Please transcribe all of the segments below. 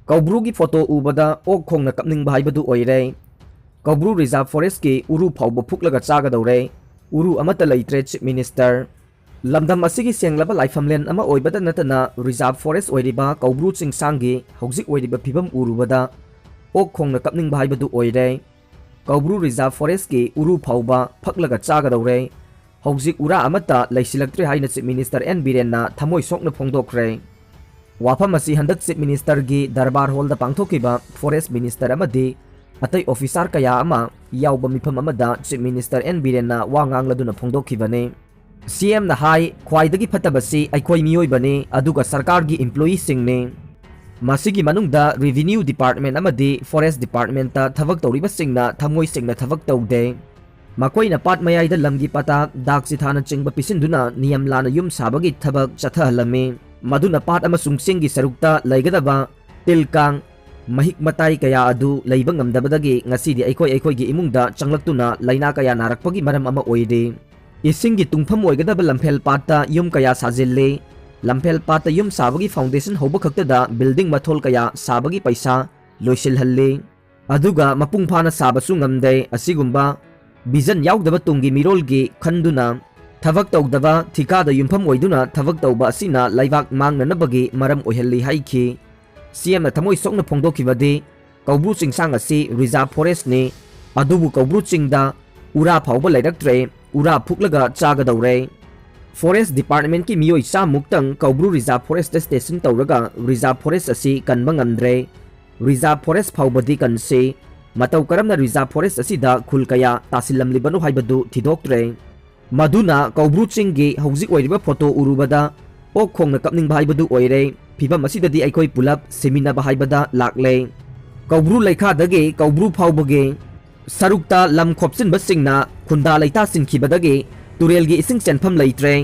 कौब्रू की photo उबदा okay खोंगना कपनिंग हाइबदु ओइरे कौब्रू रिजर्व फॉरेस्ट की उरु फाउब फुकलगा चागदौरे उरु अमत लैत्रे चीफ मिनिस्टर लमदम असिगी सेंगलबा लाइफमलेन अमा ओइबदा नतना रिजर्व फॉरेस्ट ओइरिबा कौब्रू चिंगसांगी हौजिक ओइरिबा फिबम उरुबदा ओक खोंगना कपनिंग हाइबदु ओइरे कौब्रू रिजर्व फॉरेस्ट की उरु फाउबा फकलगा चागदौरे हौजिक उरा अमता लैसिलक्त्रे हाइना चीफ मिनिस्टर एन बीरेनना थमोय सोकना फोंदोक्रे वाफम असी हंदक चीफ मिनिस्टर की दरबार हॉल दा पांगथोकिबा फॉरेस्ट मिनिस्टर अमदी अतै ऑफिसर कया अमा याउबा मिफम अमदा चीफ मिनिस्टर एन बीरेनना वा ngangladu na phongdokibane सीएम ना हाई ख्वाइदगी फतबसी अखोई मियोइबने अदुगा सरकार की एम्प्लॉई सिंगने मासिगी मनुंगदा रेवेन्यू डिपार्टमेंट अमदी फॉरेस्ट डिपार्टमेंट ता थबक तौरिबा सिंगना थमोई सिंगना थबक तौदे मकोइना पाट मयाइदा लमगी पता दागसिथाना चिंगबा पिसिंदुना नियम लाना युम साबगी थबक चथहलमे मधुना पाट अमसुंग सिंगी सरुक्ता लैगदबा तिलकांग महिक मताई कया अदु लैबा ngamdabadagi ngasidi अखोई इमुंगदा चंगलक्तुना लैना कया नारकपगी मरम अमा ओइदे इसिंगी तुंगफम ओइगदबा लम्फेल पाटा युम कया साजिल्ले लम्फेल पाटा युम साबगी फाउंडेशन होबा खक्तदा बिल्डिंग मथोल कया साबगी पैसा लोइसिलहल्ले अदुगा मपुंग फाना साबसु ngamdai असिगुम्बा विजन याउगदबा तुंगी मिरोलगी खंदुना थबक तौदबा थिकादा युमफम ओइदुना थबक तौबा असिना लाइबाक मांगननबगी मरम ओइहल्ली हाइखि सीएम थमोय सोकना फोंदोखिबदि कौब्रू चिंगसांग असि रिजर्व फॉरेस्ट ने अदुबु कौब्रू चिंगदा उरा फाउबा लैरक्त्रे उरा फुकलगा चागदौरे फॉरेस्ट डिपार्टमेंट की मियोय चा मुक्तंग कौब्रू रिजर्व फॉरेस्ट स्टेशन तौरगा रिजर्व फॉरेस्ट असि कनबा ngamdre रिजर्व फॉरेस्ट फाउबदि कनसे मतौ करमना रिजर्व फॉरेस्ट असिदा खुल कया तासिलमलिबनो हाइबदु थिदोक्त्रे मधुना कौब्रू चिंगी हौजिक ओइरिबा फोटो उरुबदा ओक खोंगना कपनिंग हाइबदु ओइरे फिबम असिददि अखोई पुलप सेमिनाबा हाइबदा लाक्ले कौब्रू लैखादगे कौब्रू फाउबगे सरुक्ता लम खोपसिनबा सिंगना खुंदा लैता सिनखिबदगे तुरेलगी इसिंग चेनफम लैत्रे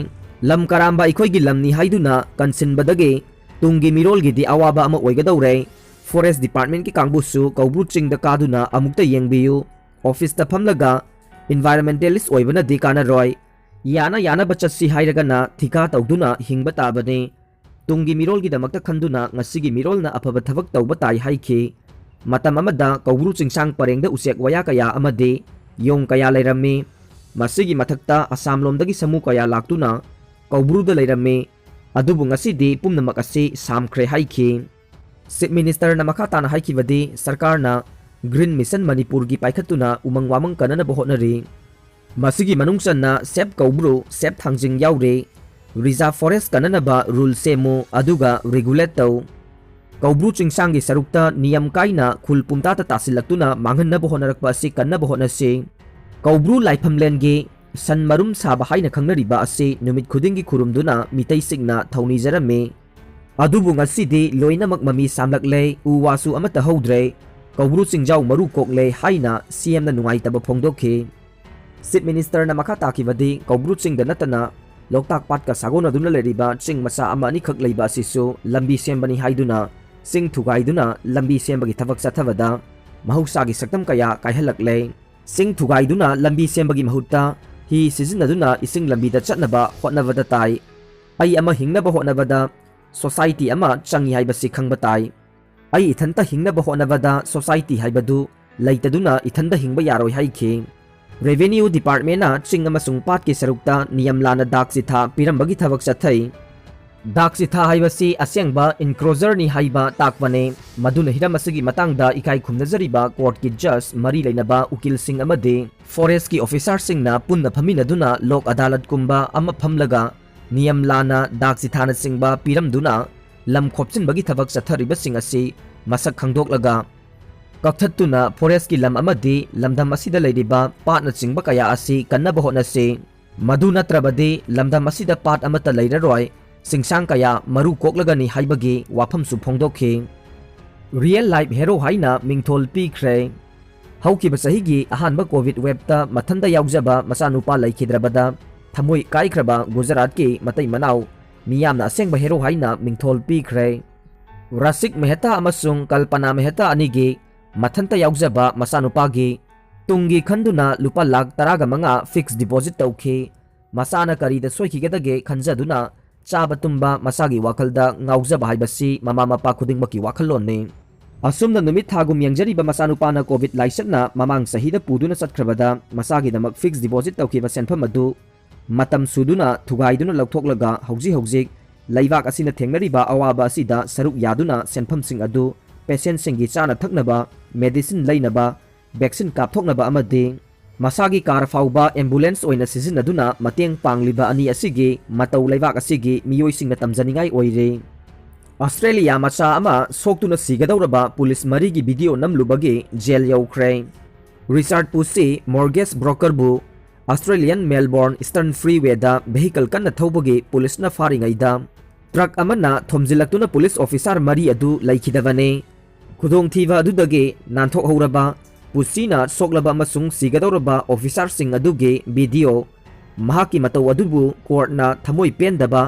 लम करांबा अखोईगी लमनी हाइदुना कंसिनबदगे तुंगी मिरोलगिदि अवाबा अमा ओइगदौरे फॉरेस्ट डिपार्टमेंट की कांगबुसु कौब्रू चिंगदा कादुना अमुक्ता येंगबियु ऑफिस ता फमलगा इन्वायरमेंटलिस्ट ओइबना दि कानारोय याना बचसी हाइरगना थिका तौदुना हिंगबा ताबने तुंगी मिरोलगी दमक्ता खंदुना ngasiगी मिरोलना अफबा थबक तौबा ताई हाइखि मतम अमदा कौब्रू चिंगसांग परेंगदा उसेक वया कया अमदे योंग कया लैरम्मे मसिगी मथक्ता असम लोमदगी समू कया लाक्तुना कौब्रूदा लैरम्मे अदुबु ngasiदी पुमनमक असि सामख्रे हाइखि चीफ मिनिस्टर ना मखा ताना हाइखिबदि सरकारना ग्रीन मिशन मणिपुर की पाइखतुना उमंग वामंग कननबा होटनरि मसिगी मनुंगसन्ना सेप कौब्रू सेप थांजिंग याउरे रिजर्व फॉरेस्ट कननबा रूल सेमो अदुगा रेगुलेट तौ कौब्रू चिंगसांगी सरुक्ता नियम काइना खुल पुमताता तासिलक्तुना मांगहन्नबा होनरकपा असि कन्नबा होटनसे कौब्रू लाइफमलेनगी सनमरुम साबा हाइना खंगनरिबा असि नुमित खुदिंगी खुरुमदुना मितै सिंगना थौनिजरमे अदुबु ngasiदी लोइनमक ममी सामलक्ले उवासु अमता हौद्रे कौब्रू चिंगजाउ मरु कोकले हाइना सीएम ना नुंगाइतबा फोंदोखि चीफ मिनिस्टर ना मखा ताकिबदि कौब्रू चिंगदा नतना लोकताक पाट का सागोनदुना लेरिबा चिंग मसा अमा अनिखक लैबा असिसु लंबी सेमबनी हाइदुना चिंग थुगाइदुना लंबी सेमबगी थबक चथबदा महौसागी सक्तम कया काइहलक्ले चिंग थुगाइदुना लंबी सेमबगी महुत्ता ही सिजिनदुना इसिंग लंबीदा चटनबा होटनबदा ताई आई अमा हिंगनबा होटनबदा सोसाइटी अमा चंगी हाइबसि खंगबा ताई आई इथंता हिंगनबा होटनबदा सोसाइटी हाइबदु लैतदुना इथंदा हिंगबा यारोय हाइखि रेवेन्यू डिपार्टमेंट चिंग अमसुंग पाट की सरुक्ता नियम लाना दागसिथा पिरंबगी थबक चथै दागसिथा हाइबसि असेंगबा इनक्रोजर नि हाइबा ताकबने मधुना हिरम असगी मतंगदा इकाई खुमनजरिबा कोर्ट की जज मरी लेनबा उकिल सिंह अमदे फॉरेस्ट की ऑफिसर सिंगना पुन्ना फमिनदुना लोक अदालत कुंबा अमा फमलगा नियम लाना दागसिथाना सिंगबा पिरमदुना लम खोपसिनबगी थबक चथरिबा सिंग असि मसक खंगदोकलगा कक्थतुना फॉरेस्ट की लम अमदी लमदम असिदा लैरिबा पाटना चिंगबा कया असि कन्नबा होटनसे मधु नत्रबदि लमदम असिदा पाट अमता लैररोय सिंगसांग कया मरु कोकलगनी हाइबगी वाफमसु फोंदोखि रियल लाइफ हेरो हाइना मिंगथोल पीख्रे हौकिबा सहिगी अहानबा कोविड वेबता मथंदा याउजबा मसानुपा लैखिद्रबदा थमोय काइख्रबा गुजरात की मतै मनाव मियामना असेंगबा हेरो हाइना मिंगथोल पीख्रे रसिक मेहता अमसुंग कल्पना मेहता अनिगी मथंता याउजबा मसानुपागी तुंगी खंदुना लुपा लाख 15 फिक्स डिपॉजिट तौखि मसाना करीदा सोइखिगदगे खंजदुना चाबा तुम्बा मसागी वाखलदा ngaujaba haibasi mama mapa khudingmaki wakhalonne असुमना नुमित थागुम यंगजरीबा मसानुपाना कोविड लाइसकना ममांग सहीदा पुदुना चटख्रबदा मसागिदमक फिक्स डिपॉजिट तौखिबा सेनफम अदु मतम सुदुना थुगाइदुना लौथोकलगा हौजिक लैबाक असिना थेंगनरिबा अवाबा असिदा सरुक यादुना सेनफमसिंग अदु पेशेंट सिंगी चाना थकनबा मेडिसिन लैनबा वैक्सीन कापथोकनबा अमदि मसागी कार फाउबा एम्बुलेंस ओइना सिजिनदुना मतेंग पांगलिबा अनि असिगी मतौ लैबाक असिगी मियोइसिंगना तमजनिंगाई ओइरे ऑस्ट्रेलिया मचा अमा सोक्तुना सिगदौरबा पुलिस मरीगी वीडियो नमलुबगे जेल यौख्रे रिचर्ड पुसी मॉर्गेज ब्रोकरबु ऑस्ट्रेलियन मेलबोर्न ईस्टर्न फ्रीवेदा वेहिकल कन्ना थौबगे पुलिसना फारिंगैदा ट्रक अमना थोमजिलक्तुना पुलिस ऑफिसर मरी अदु लैखिदबने खुदोंथीबा अदुदगे नानथोकहौरबा पुसीना सोक्लबा अमसुंग सिगदौरबा ऑफिसर सिंग अदुगे वीडियो महाकी मतौ अदुबु कोर्टना थमोय पेंदबा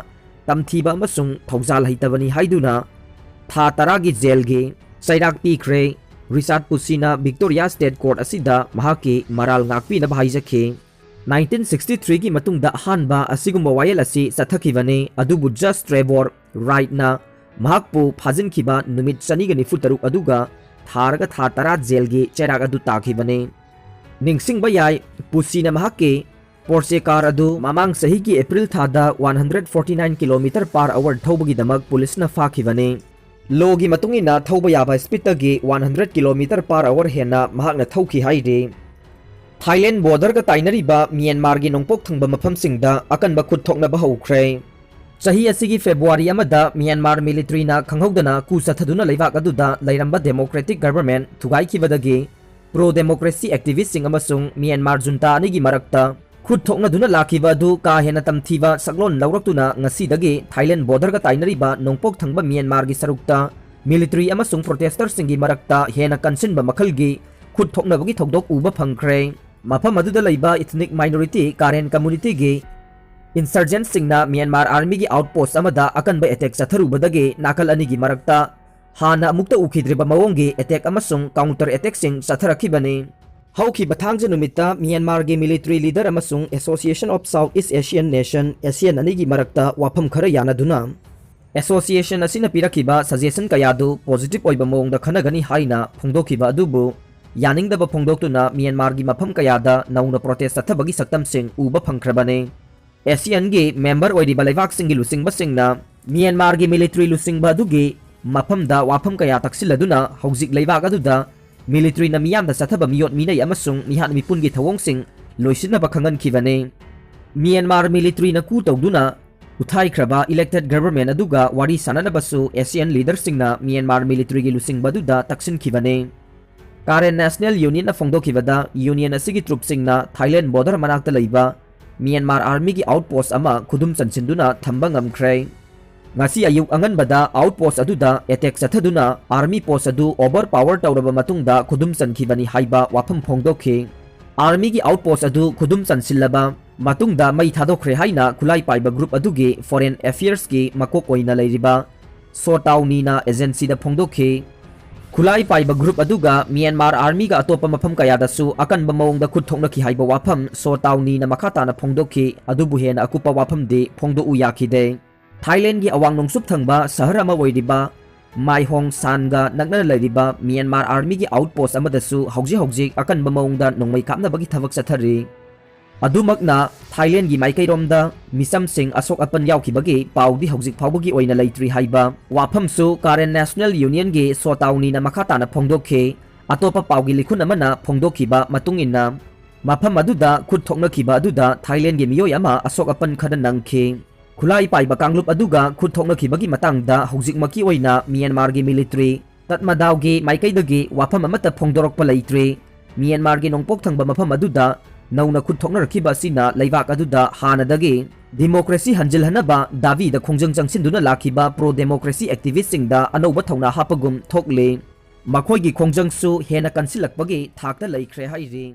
तमथीबा अमसुंग थौजाल हैतबनी हाइदुना था तरागी जेलगे सैराक पीख्रे रिचर्ड पुसीना विक्टोरिया स्टेट कोर्ट असिदा महाकी मराल ngakpinaba हाइजखे 1963 की मतुंगदा अहानबा असिगुम्बा वायल असि सथखिबने अदुबु जस्ट ट्रेवोर राइटना महाकपु फाजिनखिबा नुमित चनिगा निफुतरुक अदुगा थारगा था तरा जेलगे चेराग अदु ताखिबने निंगसिंगबा याय पुसीना महाके पोर्चे कार अदु ममांग सही की अप्रैल थादा 149 किलोमीटर पर आवर थौबगी दमक पुलिसना फाखिबने लोगी मतुंगिना थौबा याबा स्पीडगी 100 किलोमीटर पर आवर हेना महाकना थौखि हाइदे थाईलैंड बॉर्डर का ताइनरीबा म्यांमार की नोंपोक थंगबा मफमसिंगदा अकनबा खुद थोकनबा हौख्रे चही असिगी फेब्रुआरी अमदा म्यांमार मिलिट्रीना खंगहौदना कु सथदुना लैबाक अदुदा लैरंबा डेमोक्रेटिक गवर्नमेंट थुगाइखिबदगी प्रो डेमोक्रेसी एक्टिविस्ट सिंग अमसुंग म्यांमार जुंता अनिगी मरक्ता खुद थोकनदुना लाखिबा अदु का हेना तमथीबा सकलोन लौरक्तुना ngasiदगी थाईलैंड बॉर्डर का ताइनरीबा नोंपोक थंगबा म्यांमार की सरुक्ता मिलिट्री अमसुंग प्रोटेस्टर सिंगी मरक्ता हेना कंसिनबा मखलगी खुद थोकनबगी थौदोक उबा फंगख्रे मफम अदुदा लैबा इथनिक माइनॉरिटी कारेन कम्युनिटी गे इंसर्जेंट सिंगना म्यांमार आर्मी की आउटपोस्ट अमदा अकनबा अटैक चथरुबदगे नाकल अनिगी मरक्ता हाना अमुक्ता उखिद्रिबा मवोंगे अटैक अमसुंग काउंटर अटैक सिंग चथरखिबने हौखिबा थांगजे नुमित्ता म्यांमार गे मिलिट्री लीडर अमसुंग association of South East Asian nation ASEAN अनिगी मरक्ता वाफम खरा यानादुना एसोसिएशन असिना पिरखिबा सजेशन कयादु पॉजिटिव ओइबा मवोंगदा खनगनी हाइना फोंदोखिबा अदुबु यानिंगदबा फोंदोक्तुना म्यांमार की मफम कयादा नौना प्रोटेस्ट चथबगी सक्तमसिंग उबा फंगख्रबने एशियन गे मेंबर ओइरिबा लैबाक सिंगी लुसिंगबा सिंगना म्यांमार की मिलिट्री लुसिंगबा अदुगे मफमदा वाफम कया तक्सिलदुना हौजिक लैबाक अदुदा मिलिट्री ना मियामदा चथबा मियोट मिनै अमसुंग मिहान मिपुनगी थवोंगसिंग लोइसिनबा खंगनखिबने म्यांमार मिलिट्री ना कु तौदुना उथाइख्रबा इलेक्टेड गवर्नमेंट अदुगा वारी साननबसु एशियन लीडर सिंगना म्यांमार मिलिट्री की लुसिंगबा अदुदा तक्सिनखिबने कारेन नेशनल यूनियन ना फोंदोखिबदा यूनियन असिगी ट्रुप सिंगना थाईलैंड बॉर्डर मनाक्ता लैबा म्यांमार आर्मी की आउटपोस्ट अमा खुदुम चनसिनदुना थंबा ngamख्रे ngasi ayuk anganbada outpost aduda attack chathaduna army post adu over power tawraba matungda khudum chankhibani haiba wafam phongdokhi army ki outpost adu khudum chansilaba matungda mai thadokre haina khulai paiba group adugi foreign affairs ki makok oina leiriba sotawni na agency da phongdokhi khulai paiba group aduga Myanmar army ga atopa mafam kayadasu akanba mawongda khud thoknaki haiba wafam sotawni na makhata na phongdokhi adubu hena akupa wafam de phongdo u yakhide Thailand की अवांग नोंगसुप थंगबा शहर अमा ओइरिबा माइहोंग सानगा नगना लैरिबा Myanmar army की outpost अमदसु हौजी अकनबा मवंगदा नोंमै कापनबगी थबक चथरि अदुमकना Thailand की माइकैरोमदा मिसम सिंह अशोक अपन यावखिबगी पाउदी हौजिक फाउबगी ओइना लैत्रि हाइबा वाफमसु कारेन national union की सोताउनी ना मखाताना फोंदोखे अतोपा पाउगी लिखुन अमना फोंदोखिबा मतुंगिना मफम अदुदा खुद थोकनखिबा अदुदा Thailand की मियोय अमा अशोक अपन खदा नंखे खुलाई पाइबा कांगलुप अदुगा खुद थोकनखिबगी मतंगदा हौजिकमकी ओइना म्यांमार की मिलिट्री तत्मदावगी माइकैदगी वाफम अमता फोंदोरकपा लैत्रे म्यांमार की नोंपोक थंगबा मफम अदुदा नौना खुद थोकनरखिबा असिना लैबाक अदुदा हानादगी डेमोक्रेसी हंजिलहनबा दावीदा खोंजंग चंगसिनदुना लाखिबा प्रो डेमोक्रेसी एक्टिविस्ट सिंगदा अनौबा थौना हापगुम थोकले मखोइगी खोंजंगसु हेना कंसिलकपगी थाकता लैख्रे हाइरि।